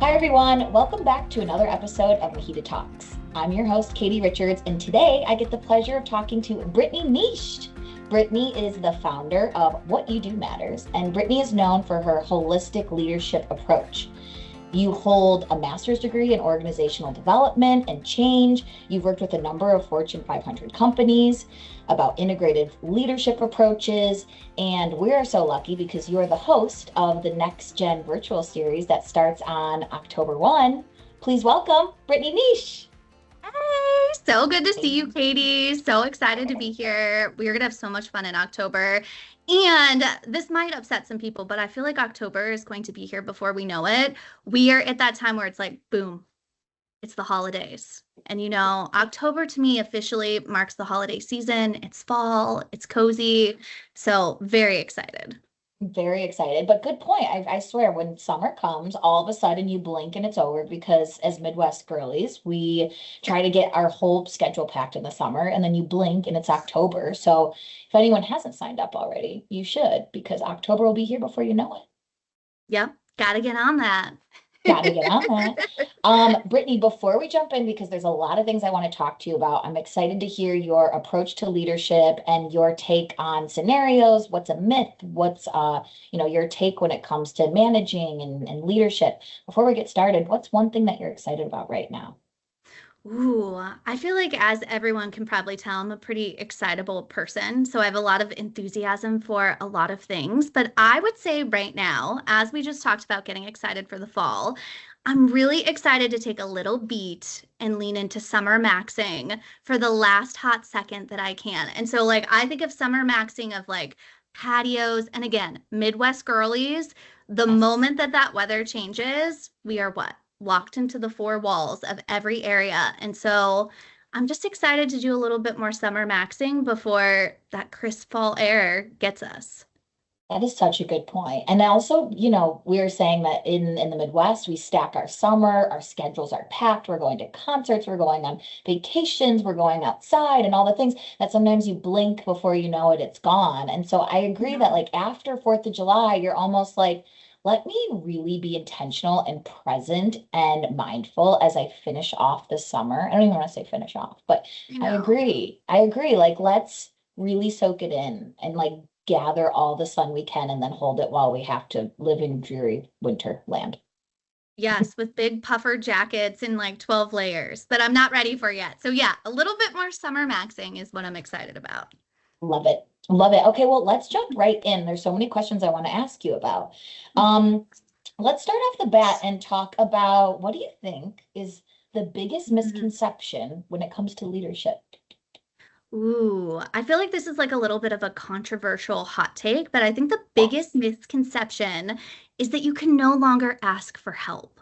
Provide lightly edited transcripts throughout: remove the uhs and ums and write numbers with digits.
Hi, everyone. Welcome back to another episode of MHEDA Talks. I'm your host, Katie Richards, and today I get the pleasure of talking to Brittany Neish. Brittany is the founder of What You Do Matters, and Brittany is known for her holistic leadership approach. You hold a master's degree in organizational development and change. You've worked with a number of Fortune 500 companies about integrative leadership approaches. And we are so lucky because you're the host of the NextGen virtual series that starts on October 1. Please welcome Brittany Neish. Hey, so good to see you, Katie. So excited to be here. We're going to have so much fun in October. And this might upset some people, but I feel like October is going to be here before we know it. We are at that time where it's like, boom, it's the holidays. And October to me officially marks the holiday season. It's fall, it's cozy. So very excited. Very excited, but good point. I swear, when summer comes, all of a sudden you blink and it's over because as Midwest girlies, we try to get our whole schedule packed in the summer and then you blink and it's October. So if anyone hasn't signed up already, you should because October will be here before you know it. Yep, got to get on that. Got to get on that. Brittany, before we jump in, because there's a lot of things I want to talk to you about, I'm excited to hear your approach to leadership and your take on scenarios. What's a myth? What's your take when it comes to managing and leadership? Before we get started, what's one thing that you're excited about right now? Ooh, I feel like as everyone can probably tell, I'm a pretty excitable person. So I have a lot of enthusiasm for a lot of things. But I would say right now, as we just talked about getting excited for the fall, I'm really excited to take a little beat and lean into summer maxing for the last hot second that I can. And so I think of summer maxing of patios and again, Midwest girlies, the Yes. moment that weather changes, we are what? Locked into the four walls of every area. And so I'm just excited to do a little bit more summer maxing before that crisp fall air gets us. That is such a good point. And also, we are saying that in the Midwest, we stack our summer, our schedules are packed, we're going to concerts, we're going on vacations, we're going outside and all the things that sometimes you blink before you know it, it's gone. And so I agree that after 4th of July, you're almost like, let me really be intentional and present and mindful as I finish off the summer. I don't even want to say finish off, but I agree. I agree. Let's really soak it in and gather all the sun we can and then hold it while we have to live in dreary winter land. Yes, with big puffer jackets and 12 layers that I'm not ready for yet. So yeah, a little bit more summer maxing is what I'm excited about. Love it. Love it. Okay, well, let's jump right in. There's so many questions I want to ask you about. Let's start off the bat and talk about what do you think is the biggest misconception when it comes to leadership? Ooh, I feel like this is a little bit of a controversial hot take, but I think the biggest misconception is that you can no longer ask for help.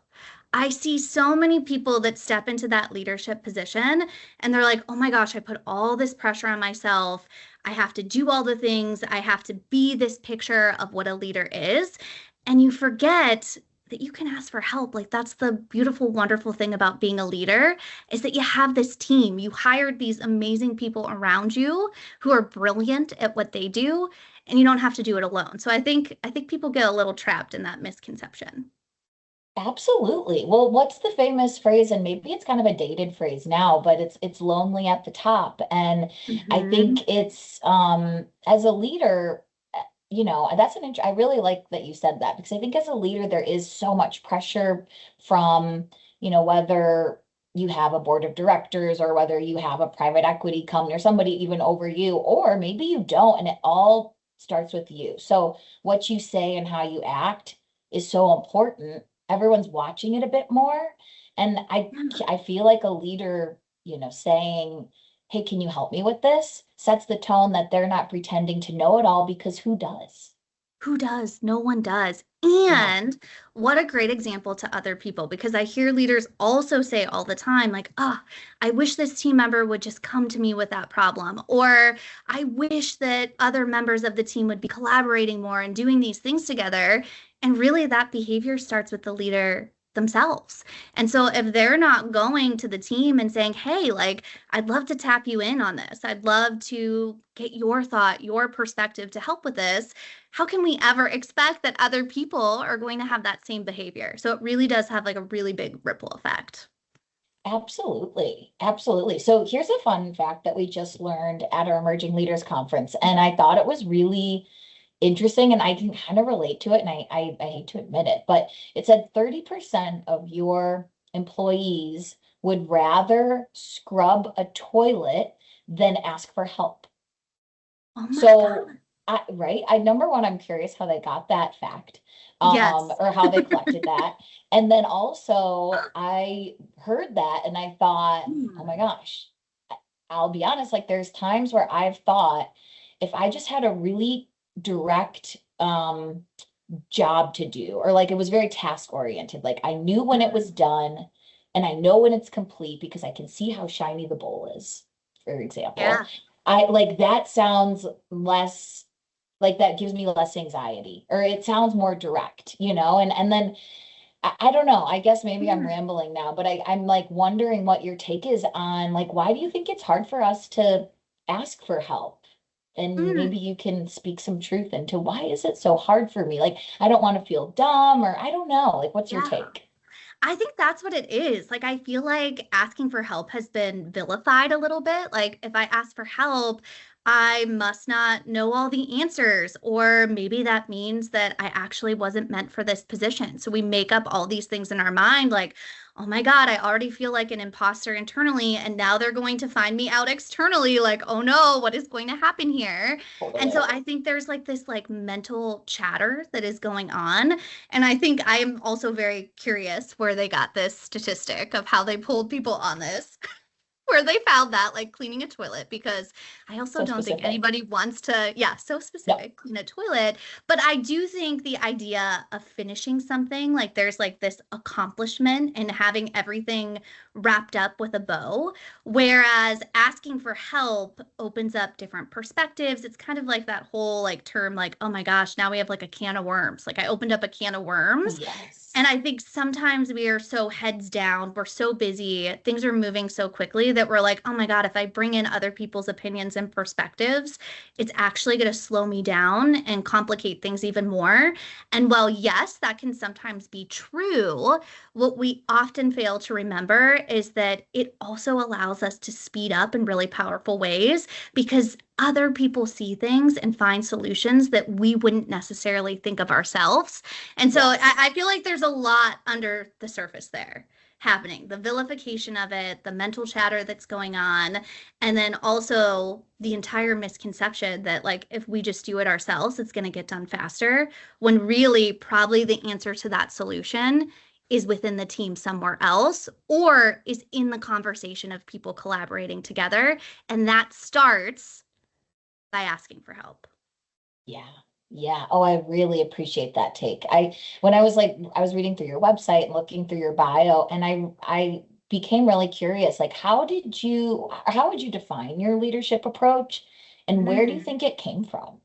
I see so many people that step into that leadership position and they're like, oh my gosh, I put all this pressure on myself. I have to do all the things. I have to be this picture of what a leader is. And you forget that you can ask for help. That's the beautiful, wonderful thing about being a leader is that you have this team. You hired these amazing people around you who are brilliant at what they do, and you don't have to do it alone. So I think people get a little trapped in that misconception. Absolutely. Well, what's the famous phrase? And maybe it's kind of a dated phrase now, but it's lonely at the top. And I think it's as a leader, that's I really like that you said that because I think as a leader, there is so much pressure from, whether you have a board of directors or whether you have a private equity company or somebody even over you, or maybe you don't, and it all starts with you. So what you say and how you act is so important. Everyone's watching it a bit more. And I feel like a leader, saying, hey, can you help me with this? Sets the tone that they're not pretending to know it all because who does? Who does? No one does. And what a great example to other people, because I hear leaders also say all the time, I wish this team member would just come to me with that problem. Or I wish that other members of the team would be collaborating more and doing these things together. And really, that behavior starts with the leader themselves. And so if they're not going to the team and saying, hey, like, I'd love to tap you in on this, I'd love to get your thought, your perspective to help with this, how can we ever expect that other people are going to have that same behavior? So it really does have like a really big ripple effect. Absolutely. Absolutely. So here's a fun fact that we just learned at our Emerging Leaders Conference, and I thought it was really interesting and I can kind of relate to it. And I hate to admit it, but it said 30% of your employees would rather scrub a toilet than ask for help. Oh my So, God. right, number one, I'm curious how they got that fact, Yes. or how they collected that. And then also, I heard that and I thought, oh my Hmm. gosh, I'll be honest, like there's times where I've thought if I just had a really direct job to do, or like it was very task oriented, like I knew when it was Mm. done and I know when it's complete because I can see how shiny the bowl is, for example. Yeah. I like that sounds less like that gives me less anxiety, or it sounds more direct, and then I don't know. I guess maybe I'm Hmm. rambling now, but I'm like wondering what your take is on like why do you think it's hard for us to ask for help? And Mm. maybe you can speak some truth into why is it so hard for me? Like I don't want to feel dumb or I don't know. Like what's your Yeah. take? I think that's what it is. Like, I feel like asking for help has been vilified a little bit. Like, if I ask for help, I must not know all the answers. Or maybe that means that I actually wasn't meant for this position. So we make up all these things in our mind, like, oh my God, I already feel like an imposter internally. And now they're going to find me out externally. Like, oh no, what is going to happen here? And so Totally. I think there's like this like mental chatter that is going on, and I think I'm also very curious where they got this statistic of how they pulled people on this, where they found that, like cleaning a toilet, because I also So don't think specific. anybody wants to, yeah, so No. specific, clean a toilet. But I do think the idea of finishing something, like there's like this accomplishment and having everything wrapped up with a bow, whereas asking for help opens up different perspectives. It's kind of like that whole like term, like, oh my gosh, now we have like a can of worms. Like I opened up a can of worms. Yes. And I think sometimes we are so heads down, we're so busy, things are moving so quickly that we're like, oh my God, if I bring in other people's opinions and perspectives, it's actually going to slow me down and complicate things even more. And while, yes, that can sometimes be true, what we often fail to remember is that it also allows us to speed up in really powerful ways because other people see things and find solutions that we wouldn't necessarily think of ourselves. And so Yes. I feel like there's a lot under the surface there happening, the vilification of it, the mental chatter that's going on, and then also the entire misconception that, like, if we just do it ourselves, it's going to get done faster, when really probably the answer to that solution is within the team somewhere else or is in the conversation of people collaborating together. And that starts by asking for help. Yeah. Yeah. Oh, I really appreciate that take. When I was like, I was reading through your website and looking through your bio, and I became really curious, like, how would you define your leadership approach and where do you Mm. think it came from?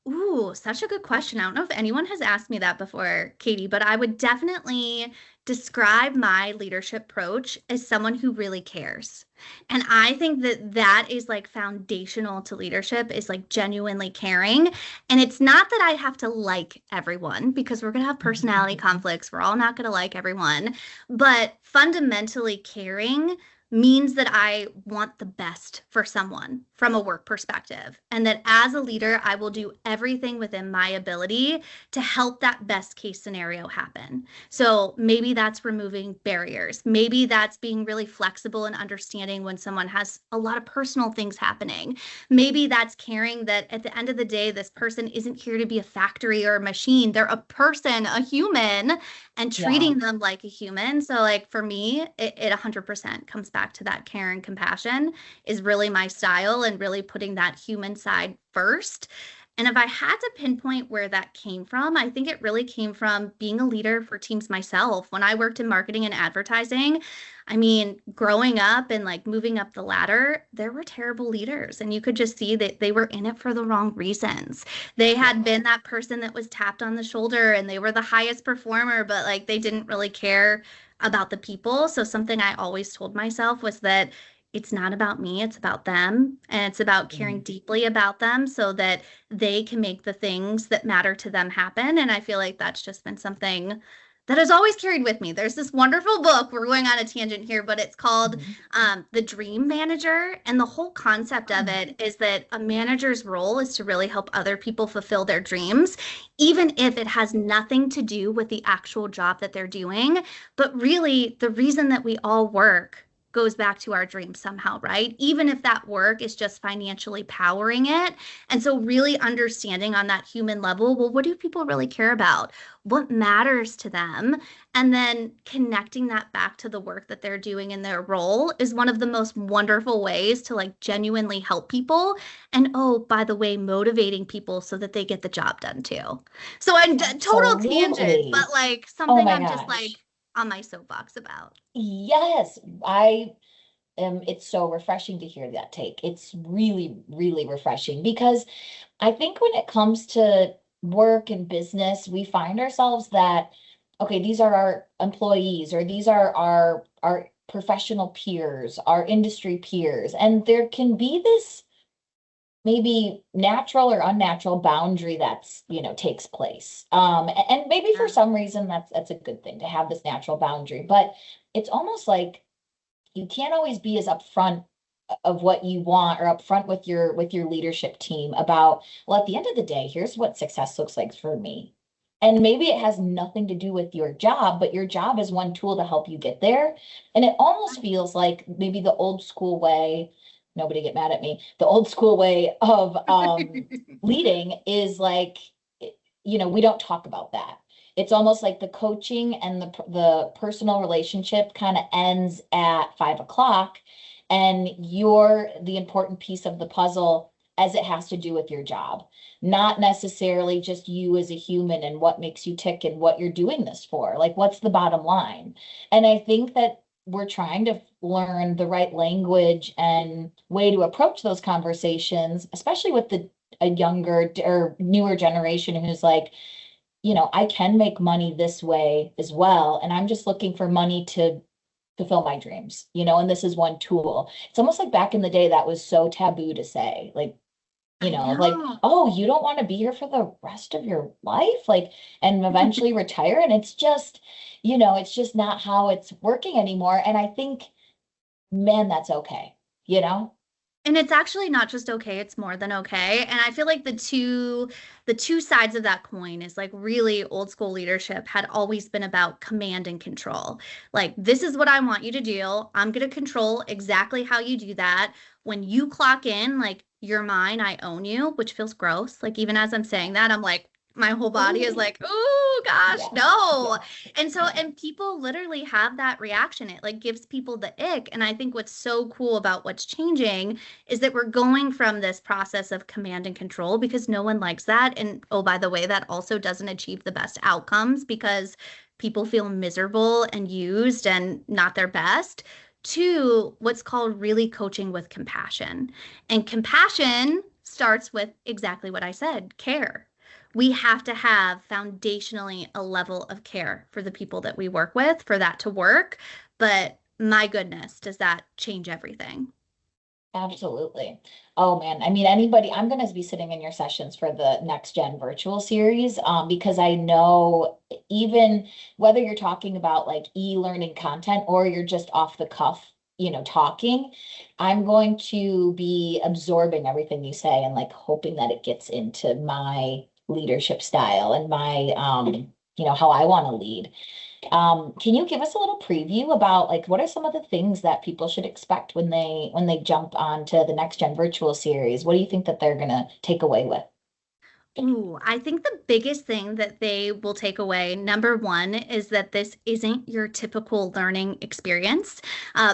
Ooh, such a good question. I don't know if anyone has asked me that before, Katie, but I would definitely describe my leadership approach as someone who really cares. And I think that that is like foundational to leadership is like genuinely caring. And it's not that I have to like everyone because we're going to have personality conflicts. We're all not going to like everyone, but fundamentally caring means that I want the best for someone from a work perspective. And that as a leader, I will do everything within my ability to help that best case scenario happen. So maybe that's removing barriers. Maybe that's being really flexible and understanding when someone has a lot of personal things happening. Maybe that's caring that at the end of the day, this person isn't here to be a factory or a machine. They're a person, a human, and Yeah. treating them like a human. So like for me, it 100% comes back to that care and compassion is really my style and really putting that human side first. And if I had to pinpoint where that came from, I think it really came from being a leader for teams myself. When I worked in marketing and advertising, I mean, growing up and like moving up the ladder, there were terrible leaders, and you could just see that they were in it for the wrong reasons. They had been that person that was tapped on the shoulder and they were the highest performer, but like they didn't really care about the people. So something I always told myself was that it's not about me, it's about them. And it's about caring deeply about them so that they can make the things that matter to them happen. And I feel like that's just been something that has always carried with me. There's this wonderful book, we're going on a tangent here, but it's called The Dream Manager. And the whole concept of it is that a manager's role is to really help other people fulfill their dreams, even if it has nothing to do with the actual job that they're doing. But really, the reason that we all work goes back to our dreams somehow, right? Even if that work is just financially powering it. And so really understanding on that human level, well, what do people really care about? What matters to them? And then connecting that back to the work that they're doing in their role is one of the most wonderful ways to like genuinely help people. And oh, by the way, motivating people so that they get the job done too. So I'm total tangent, but like Oh something my I'm just like gosh. on my soapbox about. Yes, I am. It's so refreshing to hear that take. It's really, really refreshing because I think when it comes to work and business, we find ourselves that, okay, these are our employees or these are our professional peers, our industry peers, and there can be this maybe natural or unnatural boundary that's, takes place. And maybe for Yeah. some reason that's a good thing to have this natural boundary, but it's almost like you can't always be as upfront of what you want or upfront with your leadership team about, well, at the end of the day, here's what success looks like for me. And maybe it has nothing to do with your job, but your job is one tool to help you get there. And it almost feels like maybe the old school way, nobody get mad at me, the old school way of leading is like, we don't talk about that. It's almost like the coaching and the personal relationship kind of ends at 5 o'clock, and you're the important piece of the puzzle as it has to do with your job, not necessarily just you as a human and what makes you tick and what you're doing this for. Like, what's the bottom line? And I think that we're trying to learn the right language and way to approach those conversations, especially with a younger or newer generation who's like, I can make money this way as well. And I'm just looking for money to fulfill my dreams, and this is one tool. It's almost like back in the day that was so taboo to say, like, I like, know. oh, you don't want to be here for the rest of your life, like, and eventually retire. And it's just not how it's working anymore. And I think, man, that's okay, you know? And it's actually not just okay, it's more than okay. And I feel like the two sides of that coin is like really old school leadership had always been about command and control. Like, this is what I want you to do. I'm going to control exactly how you do that. When you clock in, like, you're mine, I own you, which feels gross. Like, even as I'm saying that, I'm like, my whole body is Ooh, like, oh gosh, yes, no. yes, And so, yes. and people literally have that reaction. It like gives people the ick. And I think what's so cool about what's changing is that we're going from this process of command and control because no one likes that. And oh, by the way, that also doesn't achieve the best outcomes because people feel miserable and used and not their best, to what's called really coaching with compassion. And compassion starts with exactly what I said, care. We have to have foundationally a level of care for the people that we work with for that to work. But my goodness, does that change everything? Absolutely. Oh man, I'm going to be sitting in your sessions for the Next Gen virtual series, because I know even whether you're talking about like e-learning content or you're just off the cuff, talking, I'm going to be absorbing everything you say and like hoping that it gets into my leadership style and my, how I want to lead. Can you give us a little preview about like what are some of the things that people should expect when they jump onto the Next Gen virtual series? What do you think that they're gonna take away with? Ooh, I think the biggest thing that they will take away, number one, is that this isn't your typical learning experience.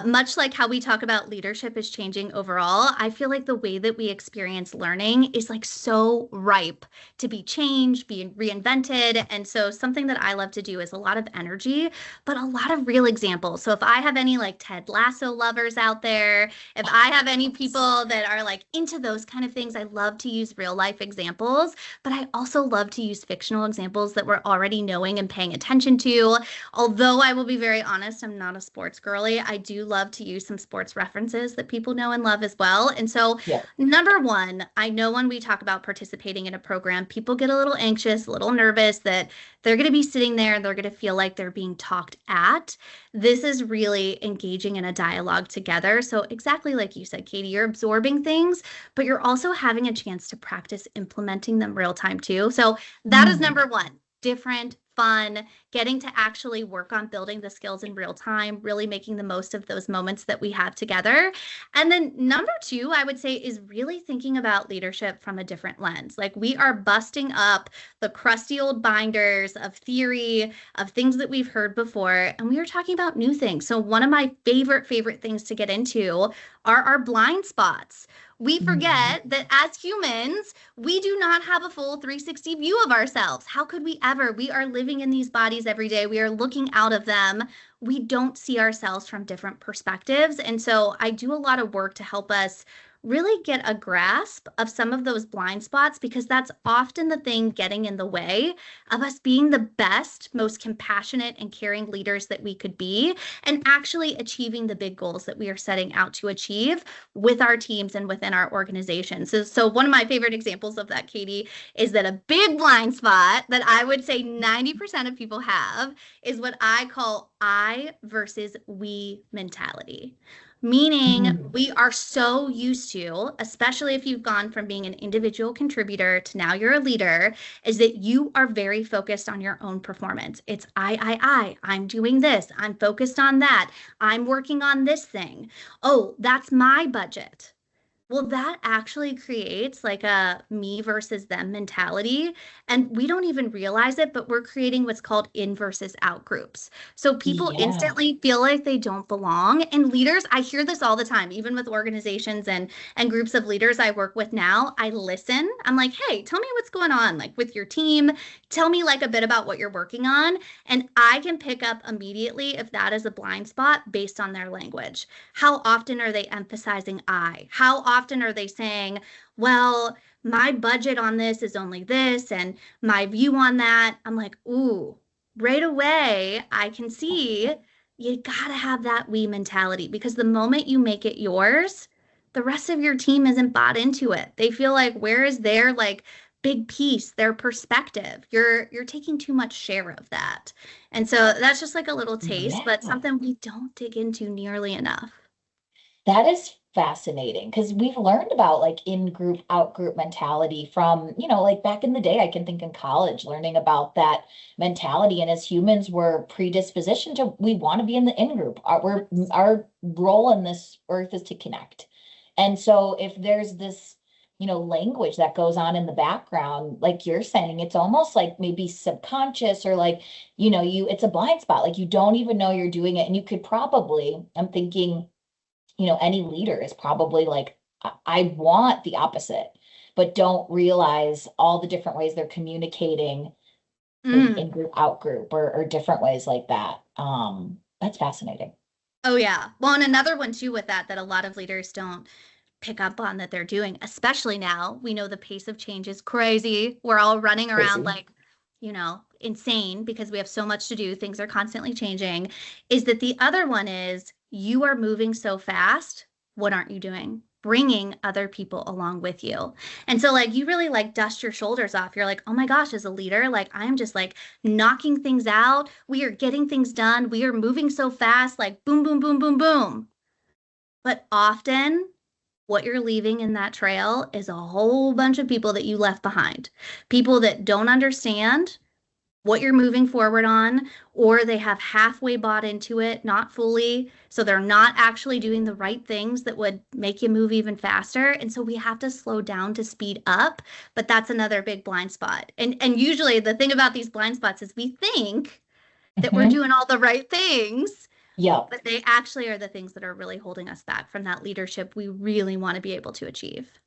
Much like how we talk about leadership is changing overall, I feel like the way that we experience learning is like so ripe to be changed, being reinvented. And so something that I love to do is a lot of energy, but a lot of real examples. So if I have any like Ted Lasso lovers out there, if I have any people that are like into those kind of things, I love to use real life examples, but I also love to use fictional examples that we're already knowing and paying attention to. Although I will be very honest, I'm not a sports girly. I do love to use some sports references that people know and love as well. And so, Yeah. number one, I know when we talk about participating in a program, people get a little anxious, a little nervous that they're going to be sitting there and they're going to feel like they're being talked at. This is really engaging in a dialogue together. So, exactly like you said, Katie, you're absorbing things, but you're also having a chance to practice implementing them real time too. So that is Mm. number one, different, fun, getting to actually work on building the skills in real time, really making the most of those moments that we have together. And then number two, I would say, is really thinking about leadership from a different lens. Like we are busting up the crusty old binders of theory, of things that we've heard before, and we are talking about new things. So one of my favorite things to get into are our blind spots. We Mhm. forget that as humans, we do not have a full 360 view of ourselves. How could we ever? We are living in these bodies every day. We are looking out of them. We don't see ourselves from different perspectives. And so I do a lot of work to help us really get a grasp of some of those blind spots because that's often the thing getting in the way of us being the best, most compassionate and caring leaders that we could be and actually achieving the big goals that we are setting out to achieve with our teams and within our organization. So one of my favorite examples of that, Katie, is that a big blind spot that I would say 90% of people have is what I call I versus we mentality. Meaning, Mm. we are so used to, especially if you've gone from being an individual contributor to now you're a leader, is that you are very focused on your own performance. It's I'm doing this, I'm focused on that, I'm working on this thing. Oh, that's my budget. Well, that actually creates like a me versus them mentality. And we don't even realize it, but we're creating what's called in versus out groups. So people Yeah. instantly feel like they don't belong. And leaders, I hear this all the time, even with organizations and groups of leaders I work with now. I listen. I'm like, hey, tell me what's going on, like with your team. Tell me like a bit about what you're working on. And I can pick up immediately if that is a blind spot based on their language. How often are they emphasizing I? How often are they saying, well, my budget on this is only this and my view on that? I'm like, ooh, right away, I can see you got to have that we mentality because the moment you make it yours, the rest of your team isn't bought into it. They feel like, where is their like big piece, their perspective? You're taking too much share of that. And so that's just like a little taste, but Yeah. something we don't dig into nearly enough. That is fascinating because we've learned about like in group, out group mentality from, like back in the day, I can think in college, learning about that mentality. And as humans, we're predispositioned to, we want to be in the in group. Our role in this earth is to connect. And so if there's this, language that goes on in the background, like you're saying, it's almost like maybe subconscious or like, it's a blind spot. Like you don't even know you're doing it. And you could probably, I'm thinking, any leader is probably like, I want the opposite, but don't realize all the different ways they're communicating in Mm. group, out group, or different ways like that. That's fascinating. Oh, yeah. Well, and another one too with that a lot of leaders don't pick up on that they're doing, especially now. We know the pace of change is crazy. We're all running around Crazy. like, insane because we have so much to do. Things are constantly changing. Is that the other one is you are moving so fast. What aren't you doing? Bringing other people along with you. And so, like, you really like dust your shoulders off. You're like, oh my gosh, as a leader, like, I'm just like knocking things out. We are getting things done. We are moving so fast, like, boom, boom, boom, boom, boom. But often, what you're leaving in that trail is a whole bunch of people that you left behind. People that don't understand what you're moving forward on, or they have halfway bought into it, not fully. So they're not actually doing the right things that would make you move even faster. And so we have to slow down to speed up. But that's another big blind spot. And usually the thing about these blind spots is we think that we're Mhm. doing all the right things, Yep. but they actually are the things that are really holding us back from that leadership we really want to be able to achieve.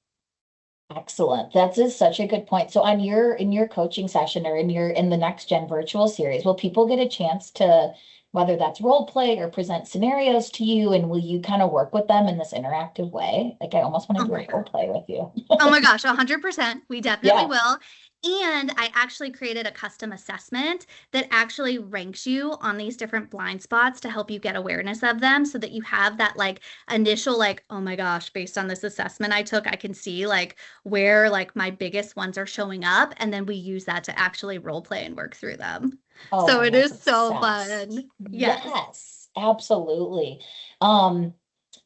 Excellent. Such a good point. So in your coaching session or in the Next Gen virtual series, will people get a chance to, whether that's role play or present scenarios to you, and will you kind of work with them in this interactive way? Like I almost want Oh to do my a role God. play with you. Oh my gosh, 100%. We definitely Yeah. will. And I actually created a custom assessment that actually ranks you on these different blind spots to help you get awareness of them so that you have that like initial like, oh my gosh, based on this assessment I took, I can see like where like my biggest ones are showing up. And then we use that to actually role play and work through them. Oh, So I it am is so obsessed. fun. Yes. Yes, absolutely. Um,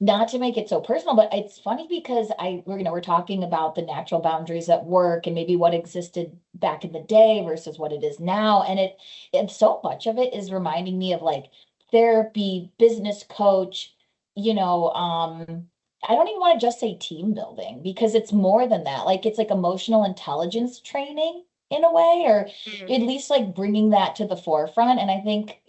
Not to make it so personal, but it's funny because we're talking about the natural boundaries at work and maybe what existed back in the day versus what it is now. And so much of it is reminding me of like therapy, business coach, I don't even want to just say team building because it's more than that. Like it's like emotional intelligence training in a way, or at least like bringing that to the forefront. And I think,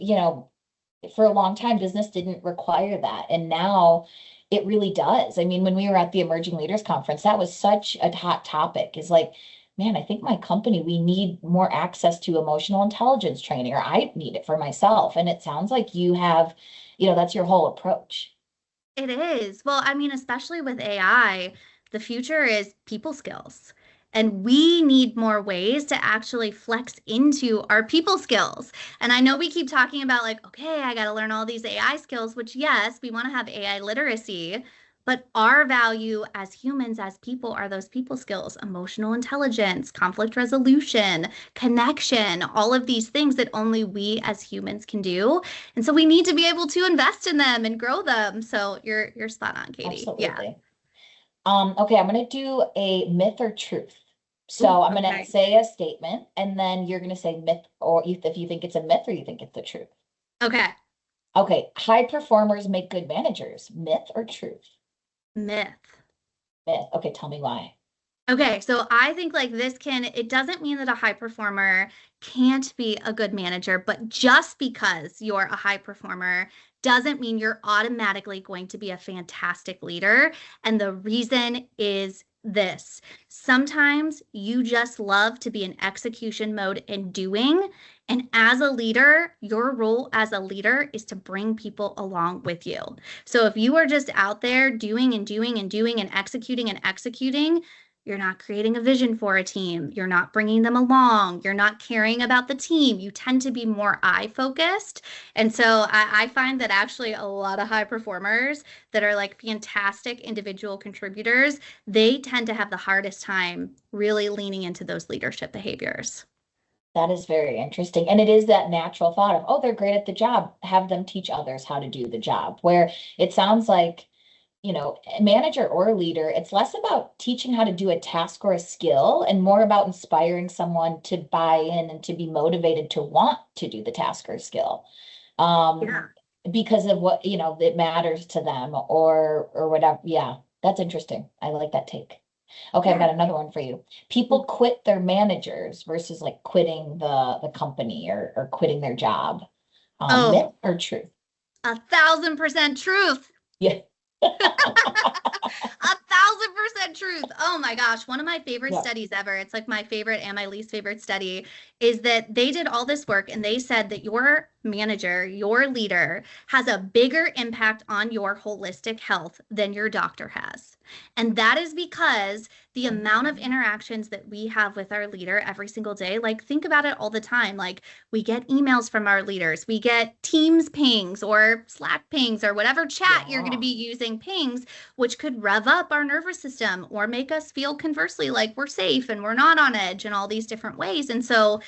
for a long time, business didn't require that. And now it really does. I mean, when we were at the Emerging Leaders Conference, that was such a hot topic. Is like, man, I think my company, we need more access to emotional intelligence training, or I need it for myself. And it sounds like you have, that's your whole approach. It is. Well, I mean, especially with AI, the future is people skills. And we need more ways to actually flex into our people skills. And I know we keep talking about, like, okay, I got to learn all these AI skills, which, yes, we want to have AI literacy. But our value as humans, as people, are those people skills, emotional intelligence, conflict resolution, connection, all of these things that only we as humans can do. And so we need to be able to invest in them and grow them. So you're spot on, Katie. Yeah. Absolutely. Okay, I'm going to do a myth or truth. Ooh, So I'm going to okay. say a statement, and then you're going to say myth, or if you think it's a myth or you think it's the truth. Okay. Okay, high performers make good managers. Myth or truth? Myth. Myth. Okay, tell me why. Okay, so I think like it doesn't mean that a high performer can't be a good manager, but just because you're a high performer doesn't mean you're automatically going to be a fantastic leader. And the reason is this. Sometimes you just love to be in execution mode and doing. And as a leader, your role as a leader is to bring people along with you. So if you are just out there doing and doing and doing and executing, you're not creating a vision for a team. You're not bringing them along. You're not caring about the team. You tend to be more I focused. And so I find that actually a lot of high performers that are like fantastic individual contributors, they tend to have the hardest time really leaning into those leadership behaviors. That is very interesting. And it is that natural thought of, oh, they're great at the job. Have them teach others how to do the job. Where it sounds like, a manager or a leader, it's less about teaching how to do a task or a skill and more about inspiring someone to buy in and to be motivated to want to do the task or skill. Yeah. Because of what, that matters to them or whatever. Yeah, that's interesting. I like that take. Okay, I've Yeah. got another one for you. People quit their managers versus like quitting the company or quitting their job. Myth Oh, or truth? 1,000% truth. Yeah. 1,000% truth. Oh my gosh. One of my favorite Yeah. studies ever, it's like my favorite and my least favorite study, is that they did all this work and they said that your manager, your leader, has a bigger impact on your holistic health than your doctor has. And that is because the amount of interactions that we have with our leader every single day, like think about it all the time. Like we get emails from our leaders, we get Teams pings or Slack pings or whatever chat you're going to Yeah. be using pings, which could rev up our nervous system or make us feel conversely like we're safe and we're not on edge in all these different ways. And so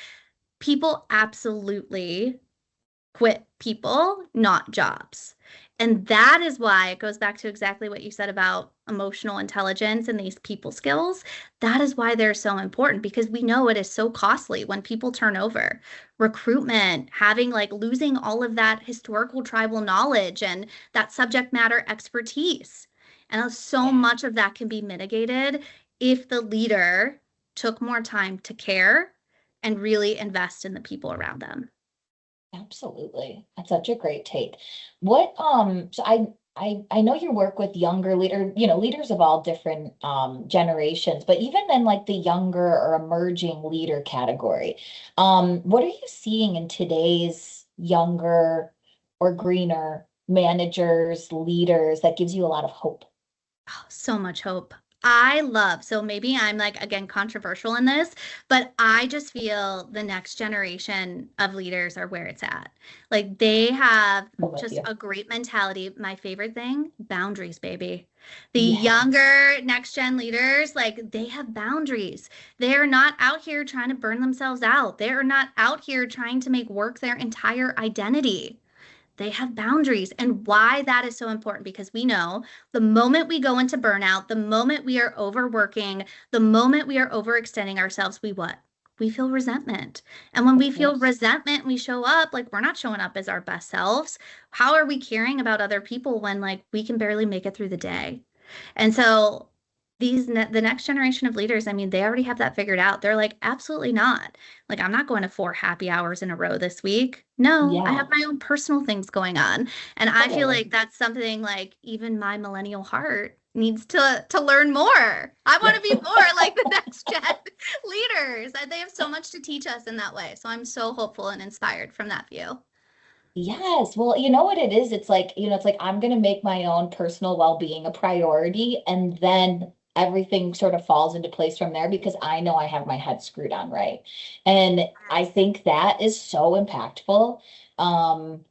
people absolutely quit people, not jobs. And that is why it goes back to exactly what you said about emotional intelligence and these people skills. That is why they're so important because we know it is so costly when people turn over. Recruitment, having like losing all of that historical tribal knowledge and that subject matter expertise. And so Yeah, much of that can be mitigated if the leader took more time to care and really invest in the people around them. absolutely. That's such a great take. What, so I know you work with younger leader, leaders of all different generations, but even in like the younger or emerging leader category, what are you seeing in today's younger or greener managers, leaders that gives you a lot of hope? Oh, so much hope. So maybe I'm like, again, controversial in this, but I just feel the next generation of leaders are where it's at. Like they have I'm with just you. a great mentality. My favorite thing, boundaries, baby. The Yes. younger next gen leaders, like they have boundaries. They're not out here trying to burn themselves out. They're not out here trying to make work their entire identity. They have boundaries. And why that is so important because we know the moment we go into burnout, the moment we are overworking, the moment we are overextending ourselves, we what? We feel resentment. And when Of we feel course. resentment, we show up like we're not showing up as our best selves. How are we caring about other people when like we can barely make it through the day? And so the next generation of leaders, I mean, they already have that figured out. They're like, absolutely not. Like, I'm not going to 4 happy hours in a row this week. No, I have Yeah, my own personal things going on. And I feel totally. like that's something like even my millennial heart needs to learn more. I want to be more like the next gen leaders. And they have so much to teach us in that way. So I'm so hopeful and inspired from that view. Yes. Well, you know what it is? It's like I'm going to make my own personal well-being a priority, and then everything sort of falls into place from there because I know I have my head screwed on right. And I Yes. think that is so impactful. Um,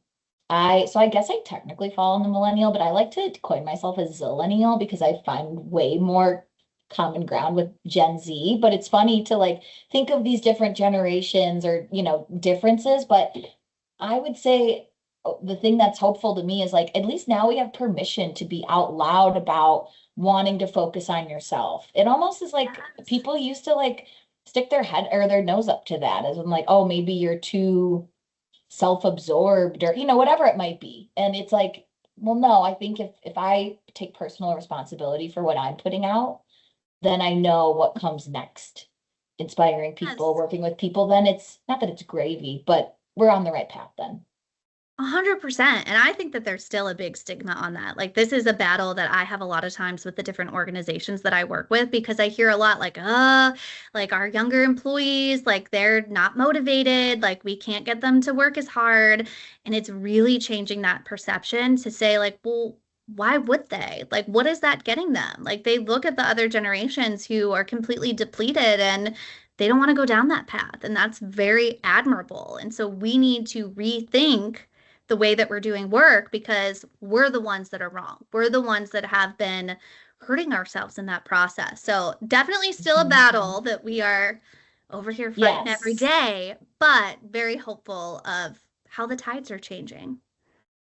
I guess I technically fall in the millennial, but I like to coin myself as zillennial because I find way more common ground with Gen Z. But it's funny to like think of these different generations or, differences, but I would say the thing that's hopeful to me is like at least now we have permission to be out loud about wanting to focus on yourself. It almost is like Yes. people used to like stick their head or their nose up to that as in like, oh, maybe you're too self-absorbed or whatever it might be. And it's like, well, no, I think if I take personal responsibility for what I'm putting out, then I know what comes next. Inspiring people, Yes. working with people, then it's not that it's gravy, but we're on the right path then. 100%. And I think that there's still a big stigma on that. Like, this is a battle that I have a lot of times with the different organizations that I work with because I hear a lot like our younger employees, like they're not motivated, like we can't get them to work as hard. And it's really changing that perception to say, like, well, why would they? Like, what is that getting them? Like, they look at the other generations who are completely depleted and they don't want to go down that path. And that's very admirable. And so we need to rethink the way that we're doing work because we're the ones that are wrong. We're the ones that have been hurting ourselves in that process. So definitely still a Mhm. battle that we are over here fighting every Yes. day, but very hopeful of how the tides are changing.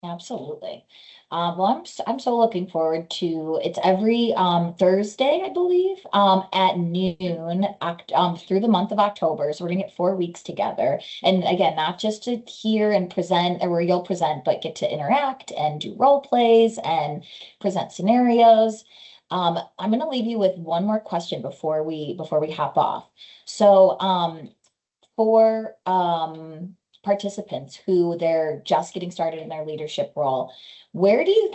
Absolutely. Well, I'm so looking forward to it's every Thursday, I believe, at noon through the month of October. So we're gonna get 4 weeks together. And again, not just to hear and present or where you'll present, but get to interact and do role plays and present scenarios. I'm gonna leave you with one more question before we hop off. So for participants who they're just getting started in their leadership role, what do you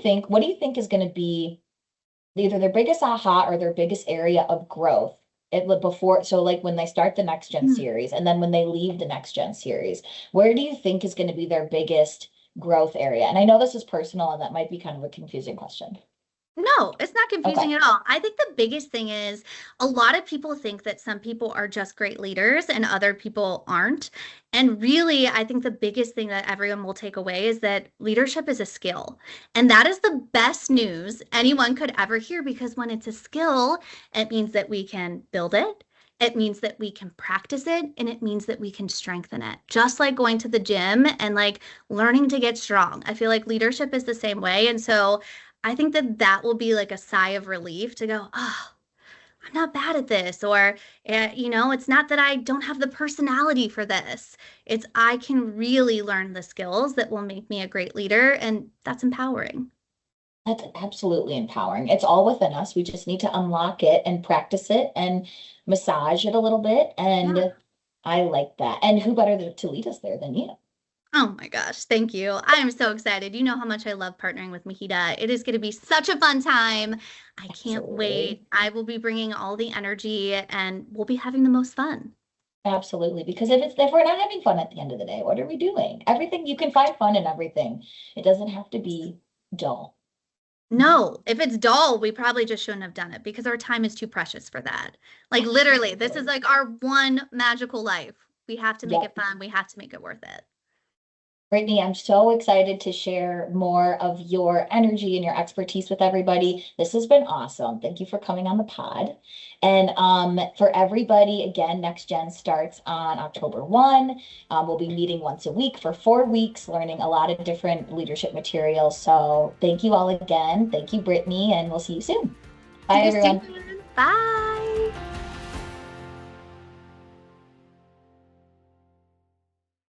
think is going to be either their biggest aha or their biggest area of growth before, so like when they start the next gen Hmm. series and then when they leave the next gen series, where do you think is going to be their biggest growth area? And I know this is personal and that might be kind of a confusing question. No, it's not Okay. confusing at all. I think the biggest thing is a lot of people think that some people are just great leaders and other people aren't. And really, I think the biggest thing that everyone will take away is that leadership is a skill. And that is the best news anyone could ever hear because when it's a skill, it means that we can build it. It means that we can practice it, and it means that we can strengthen it. Just like going to the gym and like learning to get strong. I feel like leadership is the same way. And so I think that that will be like a sigh of relief to go, oh, I'm not bad at this. Or, it's not that I don't have the personality for this. It's I can really learn the skills that will make me a great leader. And that's empowering. That's absolutely empowering. It's all within us. We just need to unlock it and practice it and massage it a little bit. Yeah. And I like that. And who better to lead us there than you? Oh my gosh, thank you. I am so excited. You know how much I love partnering with MHEDA. It is going to be such a fun time. I can't Absolutely. wait. I will be bringing all the energy and we'll be having the most fun. Absolutely. Because if we're not having fun at the end of the day, what are we doing? Everything, you can find fun in everything. It doesn't have to be dull. No, if it's dull, we probably just shouldn't have done it because our time is too precious for that. Like literally, this is Absolutely. like our one magical life. We have to make Yep. it fun. We have to make it worth it. Brittany, I'm so excited to share more of your energy and your expertise with everybody. This has been awesome. Thank you for coming on the pod. And for everybody, again, NextGen starts on October 1. We'll be meeting once a week for 4 weeks, learning a lot of different leadership materials. So thank you all again. Thank you, Brittany, and we'll see you soon. See Bye, you everyone. soon. Bye.